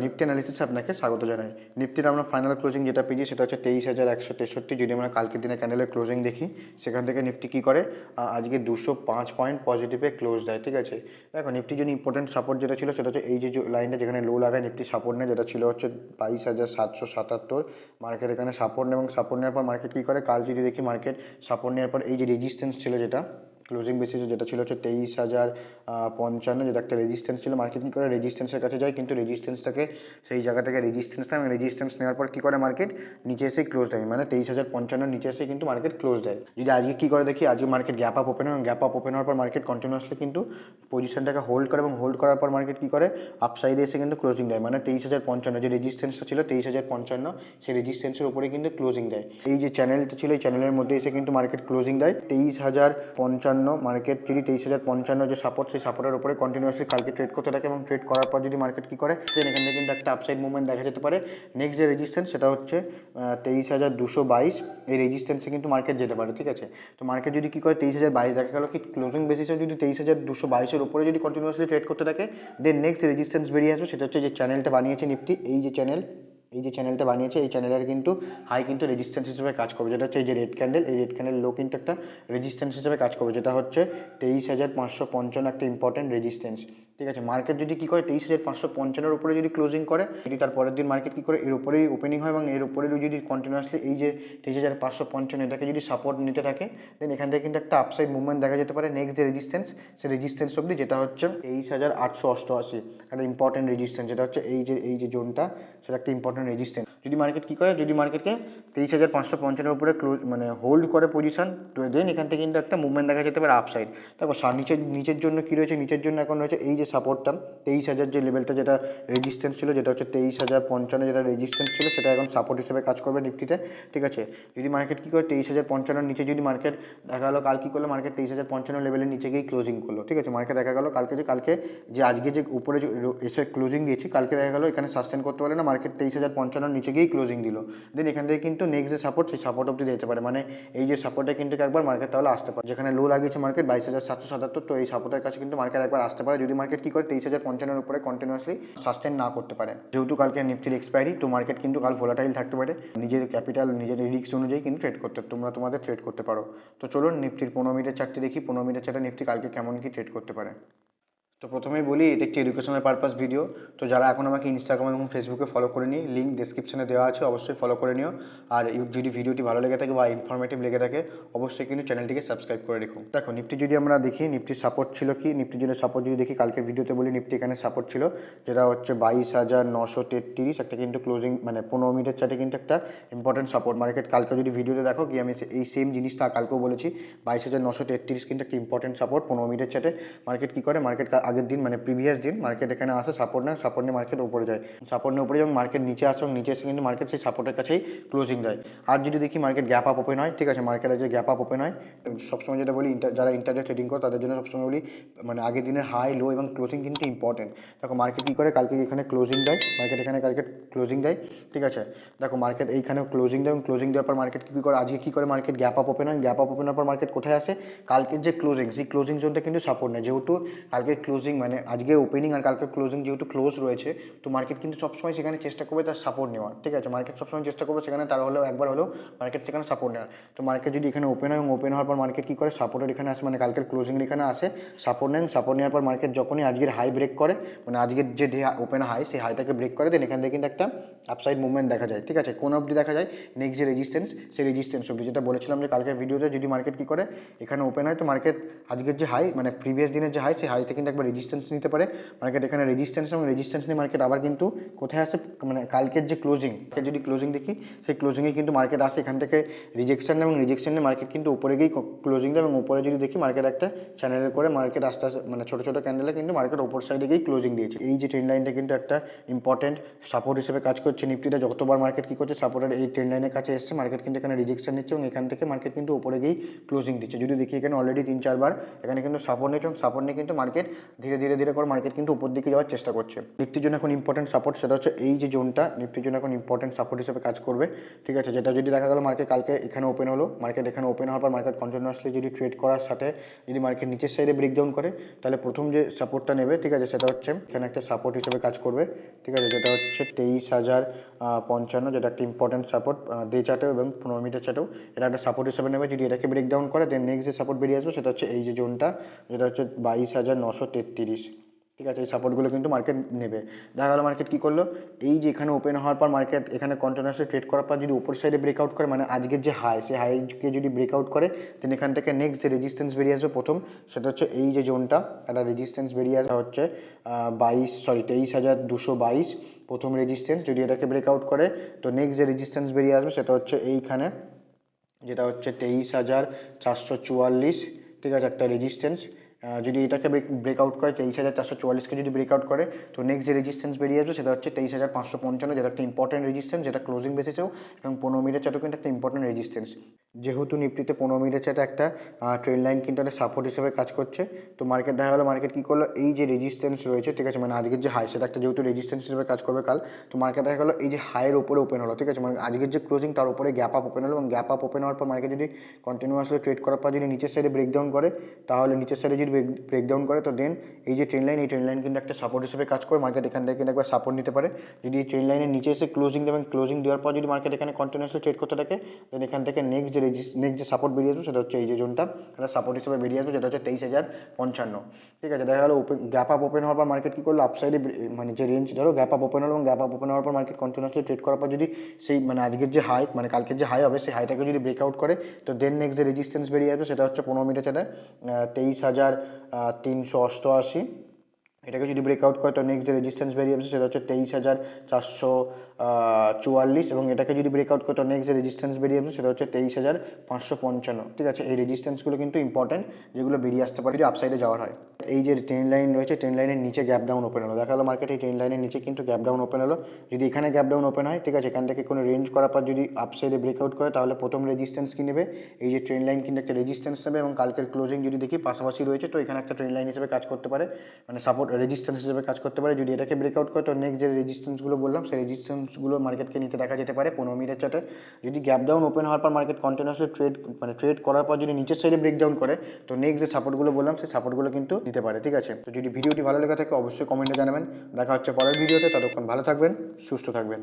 Nifty অ্যানালিসিসে আপনাকে স্বাগত জানাই। নিফটির আমরা ফাইনাল ক্লোজিং যেটা পেয়েছি সেটা হচ্ছে 23,163। যদি আমরা কালকের দিনে ক্যান্ডেলের ক্লোজিং দেখি, সেখান থেকে নিফটি কী করে, আজকে 205 পয়েন্ট পজিটিভে ক্লোজ দেয়। ঠিক আছে, দেখো নিফটি যদি ইম্পর্টেন্ট সাপোর্ট যেটা ছিল সেটা হচ্ছে এই যে লাইনটা যেখানে লো লাগায় নিফটি সাপোর্ট নেয়, যেটা ছিল হচ্ছে 22,777। মার্কেট এখানে সাপোর্ট নেয় এবং সাপোর্ট নেওয়ার পর মার্কেট কী করে, কাল যদি দেখি মার্কেট সাপোর্ট নেওয়ার পর এই যে রেজিস্ট্যান্স ছিল যেটা ক্লোজিং বেসিসে, যেটা ছিল হচ্ছে 23,055, যেটা একটা রেজিস্ট্যান্স ছিল, মার্কেট কী করে রেজিস্ট্যান্সের কাছে যায়, কিন্তু রেজিস্ট্যান্সটাকে সেই জায়গা থেকে রেজিস্ট্যান্স নেয় এবং রেজিস্ট্যান্স নেওয়ার পর কী করে মার্কেট নিচে এসে ক্লোজ দেয়, মানে 23,055 নিচে এসে কিন্তু মার্কেট ক্লোজ দেয়। যদি আজকে কী করে দেখি, আজকে মার্কেট গ্যাপ আপ ওপেন হয় এবং গ্যাপ আপ ওপেন হওয়ার পর মার্কেট কন্টিনিউয়াসলি কিন্তু পজিশনটাকে হোল্ড করে এবং হোল্ড করার পর মার্কেট কী করে আপসাইডে এসে কিন্তু ক্লোজিং দেয়, মানে 23,055 যে রেজিস্ট্যান্সটা ছিল 23,055, সেই রেজিস্ট্যান্সের উপরে কিন্তু ক্লোজিং দেয়। এই যে চ্যানেলটা ছিল এই চ্যানেলের মধ্যে এসে কিন্তু মার্কেট ক্লোজিং দেয় 23,055। মার্কেট যদি 23,055 যে সাপোর্ট, সেই সাপোর্টের উপরে কন্টিনিউয়াসলি কালকে ট্রেড করতে থাকে এবং ট্রেড করার পর যদি মার্কেট কী করে, দেন এখান থেকে কিন্তু একটা আপসাইড মুভমেন্ট দেখা যেতে পারে। নেক্সট যে রেজিস্ট্যান্স সেটা হচ্ছে 23,222, এই রেজিস্ট্যান্সে কিন্তু মার্কেট যেতে পারে। ঠিক আছে, তো মার্কেট যদি কী করে 23,022 দেখা গেল কি ক্লোজিং বেসিসে যদি 23,222-এর উপরে যদি কন্টিনিউয়াসলি ট্রেড করতে থাকে, দেন নেক্সট রেজিস্ট্যান্স বেরিয়ে আসবে, সেটা হচ্ছে যে চ্যানেলটা বানিয়েছে নিফটি, এই যে চ্যানেলটা বানিয়েছে, এই চ্যানেলের কিন্তু হাই কিন্তু রেজিস্ট্যান্স হিসেবে কাজ করবে, যেটা হচ্ছে এই যে রেড ক্যান্ডেল, এই রেড ক্যান্ডেল লো কিন্তু একটা রেজিস্ট্যান্স হিসেবে কাজ করবে, যেটা হচ্ছে 23,555 একটা ইম্পর্টেন্ট রেজিস্ট্যান্স। ঠিক আছে, মার্কেট যদি কী করে 23,555-এর উপরে যদি ক্লোজিং করে, যদি তার পরের দিন মার্কেট কী করে এর উপরেই ওপেনিং হয় এবং এর উপরেও যদি কন্টিনিউয়াসলি এই যে 23,555 এটাকে যদি সাপোর্ট নিতে থাকে, দেন এখান থেকে কিন্তু একটা আপসাইড মুভমেন্ট দেখা যেতে পারে নেক্সট যে রেজিস্ট্যান্স, সেই রেজিস্ট্যান্স অবধি, যেটা হচ্ছে 23,888, একটা ইম্পর্টেন্ট রেজিস্ট্যান্স, যেটা হচ্ছে এই যে জোনটা, সেটা একটা ইম্পর্টেন্ট রেজিস্ট্যান্স। যদি মার্কেট কী করে, যদি মার্কেটকে 23,555-এর উপরে ক্লোজ মানে হোল্ড করে পজিশন, দেন এখান থেকে কিন্তু একটা মুভমেন্ট দেখা যেতে পারে আপসাইড। দেখো নিচের জন্য কী রয়েছে, নিচের জন্য এখন রয়েছে এই যে সাপোর্টটা 23,000 যে লেভেলটা, যেটা রেজিস্ট্যান্স ছিল, যেটা হচ্ছে 23,055 যেটা রেজিস্ট্যান্স ছিল, সেটা এখন সাপোর্ট হিসেবে কাজ করবে নিফটিতে। ঠিক আছে, যদি মার্কেট কী করে 23,055-এর নিচে যদি মার্কেট দেখা গেলো, কাল কী করলো মার্কেট 23,055 লেভেলের নিচে গিয়ে ক্লোজিং করলো। ঠিক আছে, মার্কেট দেখা গেলো কালকে যে আজকে যে উপরে যে এসে ক্লোজিং দিয়েছি, কালকে দেখা গেলো এখানে সাস্টেন করতে পারে না, মার্কেট 23,055-এর নিচে গিয়েই ক্লোজিং দিল। দেন এখান থেকে কিন্তু নেক্সট যে সাপোর্ট, সেই সাপোর্ট অবধি যেতে পারে, মানে এই যে সাপোর্টে কিন্তু একবার মার্কেট তাহলে আসতে পারে, যেখানে লো লাগিয়েছে মার্কেট 22,777, তো এই সাপোর্টের কাছে কিন্তু মার্কেট একবার আসতে পারে যদি মার্কেট কী করে 23,055-এর উপরে কন্টিনিউয়াসলি সাস্টেন না করতে পারে। যেহেতু কালকে নিফটির এক্সপায়ারি, তো মার্কেট কিন্তু কাল ভোলাটাইল থাকতে পারে, নিজের ক্যাপিটাল নিজের রিস্ক অনুযায়ী কিন্তু ট্রেড করতে তোমাদের ট্রেড করতে পারো। তো চলুন নিফটির 15 মিনিটের চার্টটি দেখি, 15 মিনিটের চার্টে নিফটি কালকে কেমন কি ট্রেড করতে পারে। তো প্রথমেই বলি, এটা একটি এডুকেশনাল পারপাস ভিডিও। তো যারা এখন আমাকে ইনস্টাগ্রাম এবং ফেসবুকে ফলো করে নিই, লিঙ্ক ডেসক্রিপশনে দেওয়া আছে, অবশ্যই ফলো করে নিও। আর যদি ভিডিওটি ভালো লেগে থাকে বা ইনফরমেটিভ লেগে থাকে, অবশ্যই কিন্তু চ্যানেলটিকে সাবস্ক্রাইব করে রেখো। দেখো নিফটি যদি আমরা দেখি, নিফটির সাপোর্ট ছিল কি, নিফটির জন্য সাপোর্ট যদি দেখি, কালকের ভিডিওতে বলি নিফটি এখানে সাপোর্ট ছিল, যেটা হচ্ছে 22,933, একটা কিন্তু ক্লোজিং মানে 15 মিনিটের চার্টে কিন্তু একটা ইম্পর্টেন্ট সাপোর্ট। মার্কেট কালকে যদি ভিডিওতে দেখো কি, আমি এই সেম জিনিসটা কালকেও বলেছি, 22,933 কিন্তু একটা ইম্পর্টেন্ট সাপোর্ট 15 মিনিটের চার্টে। মার্কেট কী করে, মার্কেট আগের দিন মানে প্রিভিয়াস দিন মার্কেট এখানে আসে, সাপোর্ট নেয়, সাপোর্ট নিয়ে মার্কেট উপরে যায়, সাপোর্ট নিয়ে উপরে এবং মার্কেট নিচে আসে এবং নিচে এসে কিন্তু মার্কেট সেই সাপোর্টের কাছেই ক্লোজিং দেয়। আর যদি দেখি মার্কেট গ্যাপ আপ ওপেন হয়, ঠিক আছে, মার্কেটে যে গ্যাপ আপ ওপেন হয়, সবসময় যেটা বলি যারা ইন্টারডে ট্রেডিং করে তাদের জন্য সবসময় বলি, মানে আগের দিনের হাই লো এবং ক্লোজিং কিন্তু ইম্পর্টেন্ট। দেখো মার্কেট কী করে, কালকে এখানে ক্লোজিং দেয়, মার্কেট এখানে কালকে ক্লোজিং দেয়। ঠিক আছে, দেখো মার্কেট এইখানে ক্লোজিং দেয় এবং ক্লোজিং দেওয়ার পর মার্কেট কী করে, আজকে কী করে মার্কেট গ্যাপ আপ ওপেন হয়, গ্যাপ আপ ওপেন হওয়ার পর মার্কেট কোথায় আসে, কালকের যে ক্লোজিং, সেই ক্লোজিং জোনটা কিন্তু সাপোর্ট নেয়। যেহেতু কালকের ক্লোজিং মানে আজকে ওপেনিং আর কালকের ক্লোজিং যেহেতু ক্লোজ রয়েছে, তো মার্কেট কিন্তু সবসময় সেখানে চেষ্টা করবে তার সাপোর্ট নেওয়ার। ঠিক আছে, মার্কেট সবসময় চেষ্টা করবে সেখানে তার হলেও একবার হলেও মার্কেট সেখানে সাপোর্ট নেওয়ার। তো মার্কেট যদি এখানে ওপেন হয় এবং ওপেন হওয়ার পর মার্কেট কী করে, সাপোর্টের এখানে আসে, মানে কালকের ক্লোজিংয়ের এখানে আসে, সাপোর্ট নেন, সাপোর্ট নেওয়ার পর মার্কেট যখনই আজকের হাই ব্রেক করে, মানে আজকের যে ওপেন হাই, সেই হাইটাকে ব্রেক করে, দেন এখান থেকে কিন্তু একটা আপসাইড মুভমেন্ট দেখা যায়। ঠিক আছে, কোন অবধি দেখা যায়, নেক্সট যে রেজিস্ট্যান্স, সেই রেজিস্ট্যান্স অবধি, যেটা বলেছিলাম যে কালকের ভিডিওতে, যদি মার্কেট কী করে এখানে ওপেন হয়, তো মার্কেট আজকের যে হাই মানে প্রিভিয়াস দিনের যে হাই, সেই হাইতে কিন্তু একবার রেজিস্ট্যান্স নিতে পারে মার্কেট, এখানে রেজিস্ট্যান্স এবং রেজিস্ট্যান্স নিয়ে মার্কেট আবার কিন্তু কোথায় আসে, মানে কালকের যে ক্লোজিং, যদি ক্লোজিং দেখি, সেই ক্লোজিংয়ে কিন্তু মার্কেট আসে এখান থেকে রিজেকশন এবং রিজেকশন নিয়ে মার্কেট কিন্তু উপরে গিয়ে ক্লোজিং দেয় এবং উপরে যদি দেখি মার্কেট একটা চ্যানেলের করে মার্কেট আস্তে আস্তে মানে ছোটো ছোটো ক্যান্ডেলে কিন্তু মার্কেট ওপর সাইডে গিয়ে ক্লোজিং দিয়েছে। এই যে ট্রেন্ড লাইনটা কিন্তু একটা ইম্পর্টেন্ট সাপোর্ট হিসেবে কাজ করছে। নিফটিটা যতবার মার্কেট কী করছে, সাপোর্টের এই ট্রেন্ড লাইনের কাছে এসছে, মার্কেট কিন্তু এখানে রিজেকশন নিচ্ছে এবং এখান থেকে মার্কেট কিন্তু উপরে গিয়ে ক্লোজিং দিচ্ছে। যদি দেখি এখানে অলরেডি 3-4 বার এখানে কিন্তু সাপোর্ট নিচ্ছে এবং সাপোর্ট নিয়ে কিন্তু মার্কেট ধীরে ধীরে ধীরে করে মার্কেট কিন্তু উপর দিকে যাওয়ার চেষ্টা করছে। নিফটির জন্য এখন ইম্পর্টেন্ট সাপোর্ট সেটা হচ্ছে এই যে জোনটা, নিফটির জন্য এখন ইম্পর্টেন্ট সাপোর্ট হিসেবে কাজ করবে, ঠিক আছে। যেটা যদি দেখা গেল মার্কেট কালকে এখানে ওপেন হলো, মার্কেট এখানে ওপেন হওয়ার পর মার্কেট কন্টিনিউয়াসলি যদি ট্রেড করার সাথে যদি মার্কেট নিচের সাইডে ব্রেকডাউন করে, তাহলে প্রথম যে সাপোর্টটা নেবে, ঠিক আছে, সেটা হচ্ছে এখানে একটা সাপোর্ট হিসেবে কাজ করবে, ঠিক আছে, যেটা হচ্ছে 23,055, যেটা একটা ইম্পর্টেন্ট সাপোর্ট ডে চার্টেও এবং 15 মিনিটের চার্টেও এটা একটা সাপোর্ট হিসেবে নেবে। যদি এটাকে ব্রেকডাউন করে দেন নেক্সট যে সাপোর্ট বেরিয়ে আসবে সেটা হচ্ছে এই যে জোনটা, যেটা হচ্ছে 22,933, ঠিক আছে। এই সাপোর্টগুলো কিন্তু মার্কেট নেবে। দেখা গেলো মার্কেট কী করলো, এই যে এখানে ওপেন হওয়ার পর মার্কেট এখানে কন্টিনিউয়াসলি ট্রেড করার পর যদি উপর সাইডে ব্রেকআউট করে, মানে আজকের যে হাই, সেই হাইকে যদি ব্রেকআউট করে দেন এখান থেকে নেক্সট যে রেজিস্ট্যান্স বেরিয়ে আসবে প্রথম, সেটা হচ্ছে এই যে জোনটা, একটা রেজিস্ট্যান্স বেরিয়ে আসবে হচ্ছে 23,222 প্রথম রেজিস্ট্যান্স। যদি এটাকে ব্রেকআউট করে তো নেক্সট যে রেজিস্ট্যান্স বেরিয়ে আসবে সেটা হচ্ছে এইখানে, যেটা হচ্ছে 23,444, ঠিক আছে, একটা রেজিস্ট্যান্স। যদি এটাকে ব্রেকআউট করে 23,444কে যদি ব্রেকআউট করে তো নেক্সট যে রেজিস্ট্যান্স বেরিয়ে আসবে সেটা হচ্ছে 23,555, যেটা একটা ইম্পর্টেন্ট রেজিস্ট্যান্স, যেটা ক্লোজিং বেসেছেও এবং 15 মিনিটের চার্টেও কিন্তু একটা ইম্পর্টেন্ট রেজিস্ট্যান্স। যেহেতু নিফটিতে 15 মিনিটের চার্টে একটা ট্রেন্ড লাইন কিন্তু একটা সাপোর্ট হিসেবে কাজ করছে, তো মার্কেট দেখা গেলো মার্কেট কী করলো, এই যে রেজিস্ট্যান্স রয়েছে, ঠিক আছে, মানে আজকের যে হাই সেটা একটা যেহেতু রেজিস্ট্যান্স হিসেবে কাজ করবে কাল, তো মার্কেট দেখা গেলো এই যে হাইয়ের উপরে ওপেন হলো, ঠিক আছে, মানে আজকের যে ক্লোজিং তার উপরে গ্যাপ আপ ওপেন হলো, এবং গ্যাপ আপ ওপেন হওয়ার পর মার্কেট যদি কন্টিনিউয়াসলি ট্রেড করার পর যদি নিচের সাইডে ব্রেকডাউন করে, তাহলে নিচের সাইডে যদি ব্রেকডাউন করে তো দেন এই যে ট্রেন্ড লাইন, এই ট্রেন্ড লাইন কিন্তু একটা সাপোর্ট হিসেবে কাজ করে, মার্কেট এখান থেকে কিন্তু একবার সাপোর্ট নিতে পারে। যদি এই ট্রেন্ড লাইনের নিচে এসে ক্লোজিং দেবেন, ক্লোজিং দেওয়ার পর যদি মার্কেট এখানে কন্টিনিউয়াসলি ট্রেড করতে থাকে দেন এখান থেকে নেক্সট যে সাপোর্ট বেরিয়ে আসবে সেটা হচ্ছে এই যে জোনটা, এটা সাপোর্ট হিসেবে বেরিয়ে আসবে, যেটা হচ্ছে 23,055, ঠিক আছে। দেখা গেলো গ্যাপ আপ ওপেন হওয়ার পর মার্কেট কী করলো, আপসাইডে মানে যে রেঞ্জ ধরো গ্যাপ আপ ওপেন হলো, এবং গ্যাপ আপ ওপেন হওয়ার পর মার্কেট কন্টিনিউয়াসলি ট্রেড করার পর যদি সেই মানে আজকের যে হাই, মানে কালকের যে হাই হবে সেই হাইটাকে যদি ব্রেকআউট করে তো দেন নেক্সট যে রেজিস্ট্যান্স বেরিয়ে আসবে সেটা হচ্ছে 15 মিনিটের চার্টে 23,388, এটাকে যদি ব্রেকআউট করে তো নেক্সট যে রেজিস্ট্যান্স বেরিয়ে আসবে সেটা হচ্ছে 23,444, এবং এটাকে যদি ব্রেকআউট করে তো নেক্সট যে রেজিস্ট্যান্স বেরিয়ে আসবে সেটা হচ্ছে 23,555, ঠিক আছে। এই রেজিস্ট্যান্সগুলো কিন্তু ইম্পর্টেন্ট, যেগুলো বেরিয়ে আসতে পারে যদি আপসাইডে যাওয়ার হয়। এই যে ট্রেন্ড লাইন রয়েছে, ট্রেন্ড লাইনের নিচে গ্যাপ ডাউন ওপেন হলো, দেখা গেলো মার্কেট এই ট্রেন্ড লাইনের নিচে কিন্তু গ্যাপ ডাউন ওপেন হলো। যদি এখানে গ্যাপ ডাউন ওপেন হয়, ঠিক আছে, এখান থেকে কোনো রেঞ্জ করার পর যদি আপসাইডে ব্রেকআউট করে তাহলে প্রথম রেজিস্ট্যান্স কি নেবে, এই যে ট্রেন্ড লাইন কিন্তু একটা রেজিস্ট্যান্স নেবে, এবং কালকের ক্লোজিং যদি দেখি পাশাপাশি রয়েছে তো এখানে একটা ট্রেন্ড লাইন হিসেবে কাজ করতে পারে, মানে সাপোর্ট রেজিস্ট্যান্স হিসেবে কাজ করতে পারে। যদি এটাকে ব্রেকআউট করে তো নেক্সট যে রেজিস্ট্যান্সগুলো বললাম সেই রেজিস্ট্যান্সগুলো মার্কেটকে নিতে দেখা যেতে পারে 15 মিনিটের চার্টে। যদি গ্যাপ ডাউন ওপেন হওয়ার পর মার্কেট কন্টিনিউয়াসলি ট্রেড করার পর যদি নিচের সাইডে ব্রেকডাউন করে তো নেক্সট যে সাপোর্টগুলো বললাম সেই সাপোর্টগুলো কিন্তু নিতে পারে, ঠিক আছে। তো যদি ভিডিওটি ভালো লেগে থাকে অবশ্যই কমেন্টে জানাবেন। দেখা হচ্ছে পরের ভিডিওতে, ততক্ষণ ভালো থাকবেন, সুস্থ থাকবেন।